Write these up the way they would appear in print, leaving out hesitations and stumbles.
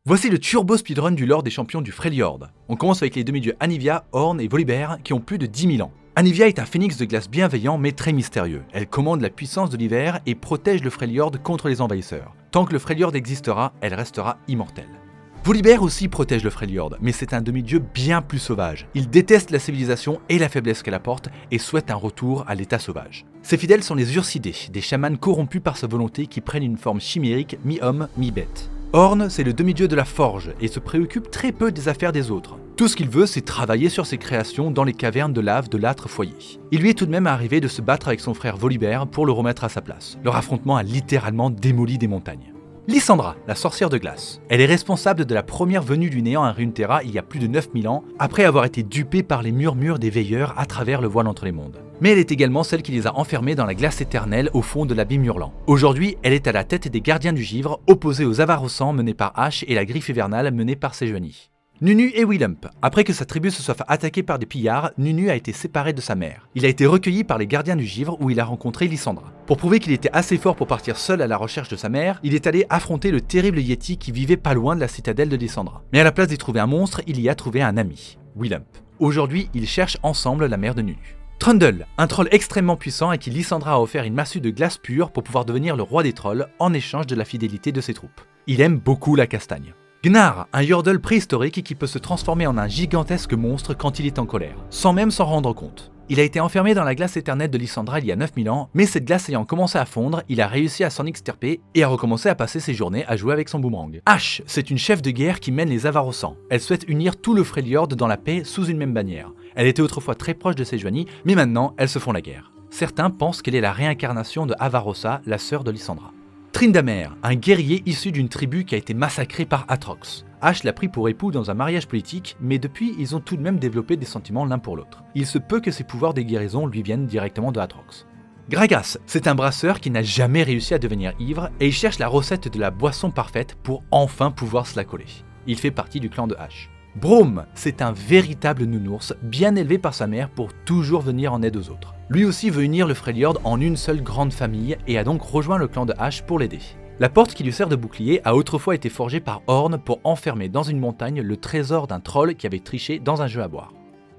Voici le turbo speedrun du lore des champions du Freljord. On commence avec les demi-dieux Anivia, Ornn et Volibear qui ont plus de 10 000 ans. Anivia est un phénix de glace bienveillant mais très mystérieux. Elle commande la puissance de l'hiver et protège le Freljord contre les envahisseurs. Tant que le Freljord existera, elle restera immortelle. Volibear aussi protège le Freljord, mais c'est un demi-dieu bien plus sauvage. Il déteste la civilisation et la faiblesse qu'elle apporte et souhaite un retour à l'état sauvage. Ses fidèles sont les Ursidés, des chamans corrompus par sa volonté qui prennent une forme chimérique mi-homme, mi-bête. Ornn, c'est le demi-dieu de la forge et se préoccupe très peu des affaires des autres. Tout ce qu'il veut, c'est travailler sur ses créations dans les cavernes de lave de l'âtre foyer. Il lui est tout de même arrivé de se battre avec son frère Volibear pour le remettre à sa place. Leur affrontement a littéralement démoli des montagnes. Lysandra, la sorcière de glace. Elle est responsable de la première venue du néant à Runeterra il y a plus de 9000 ans, après avoir été dupée par les murmures des veilleurs à travers le voile entre les mondes. Mais elle est également celle qui les a enfermés dans la glace éternelle au fond de l'abîme hurlant. Aujourd'hui, elle est à la tête des gardiens du givre, opposée aux Avarossans menés par Ashe et la griffe hivernale menée par Sejuani. Nunu et Willump. Après que sa tribu se soit fait attaquer par des pillards, Nunu a été séparé de sa mère. Il a été recueilli par les gardiens du givre où il a rencontré Lysandra. Pour prouver qu'il était assez fort pour partir seul à la recherche de sa mère, il est allé affronter le terrible Yeti qui vivait pas loin de la citadelle de Lysandra. Mais à la place d'y trouver un monstre, il y a trouvé un ami, Willump. Aujourd'hui, ils cherchent ensemble la mère de Nunu. Trundle, un troll extrêmement puissant à qui Lysandra a offert une massue de glace pure pour pouvoir devenir le roi des trolls en échange de la fidélité de ses troupes. Il aime beaucoup la castagne. Gnar, un Yordle préhistorique qui peut se transformer en un gigantesque monstre quand il est en colère, sans même s'en rendre compte. Il a été enfermé dans la glace éternelle de Lysandra il y a 9000 ans, mais cette glace ayant commencé à fondre, il a réussi à s'en extirper et a recommencé à passer ses journées à jouer avec son boomerang. Ashe, c'est une chef de guerre qui mène les Avarossans. Elle souhaite unir tout le Freljord dans la paix sous une même bannière. Elle était autrefois très proche de Sejuani, mais maintenant elles se font la guerre. Certains pensent qu'elle est la réincarnation de Avarossa, la sœur de Lysandra. Tryndamere, un guerrier issu d'une tribu qui a été massacrée par Aatrox. Ashe l'a pris pour époux dans un mariage politique, mais depuis ils ont tout de même développé des sentiments l'un pour l'autre. Il se peut que ses pouvoirs des guérisons lui viennent directement de Aatrox. Gragas, c'est un brasseur qui n'a jamais réussi à devenir ivre et il cherche la recette de la boisson parfaite pour enfin pouvoir se la coller. Il fait partie du clan de Ashe. Braum, c'est un véritable nounours, bien élevé par sa mère pour toujours venir en aide aux autres. Lui aussi veut unir le Freljord en une seule grande famille et a donc rejoint le clan de Ashe pour l'aider. La porte qui lui sert de bouclier a autrefois été forgée par Ornn pour enfermer dans une montagne le trésor d'un troll qui avait triché dans un jeu à boire.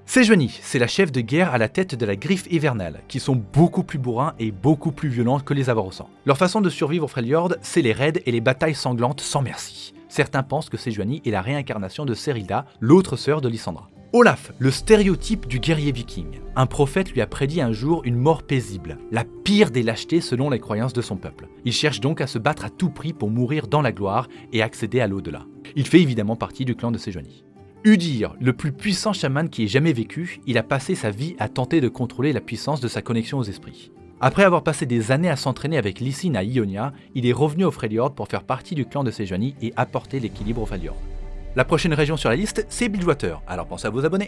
Sejuani, c'est la chef de guerre à la tête de la griffe hivernale, qui sont beaucoup plus bourrins et beaucoup plus violents que les Avarossans. Leur façon de survivre au Freljord, c'est les raids et les batailles sanglantes sans merci. Certains pensent que Sejuani est la réincarnation de Serylda, l'autre sœur de Lysandra. Olaf, le stéréotype du guerrier viking. Un prophète lui a prédit un jour une mort paisible, la pire des lâchetés selon les croyances de son peuple. Il cherche donc à se battre à tout prix pour mourir dans la gloire et accéder à l'au-delà. Il fait évidemment partie du clan de Sejuani. Udyr, le plus puissant chaman qui ait jamais vécu, il a passé sa vie à tenter de contrôler la puissance de sa connexion aux esprits. Après avoir passé des années à s'entraîner avec Lysine à Ionia, il est revenu au Freljord pour faire partie du clan de Sejuani et apporter l'équilibre au Freljord. La prochaine région sur la liste, c'est Bilgewater, alors pensez à vous abonner.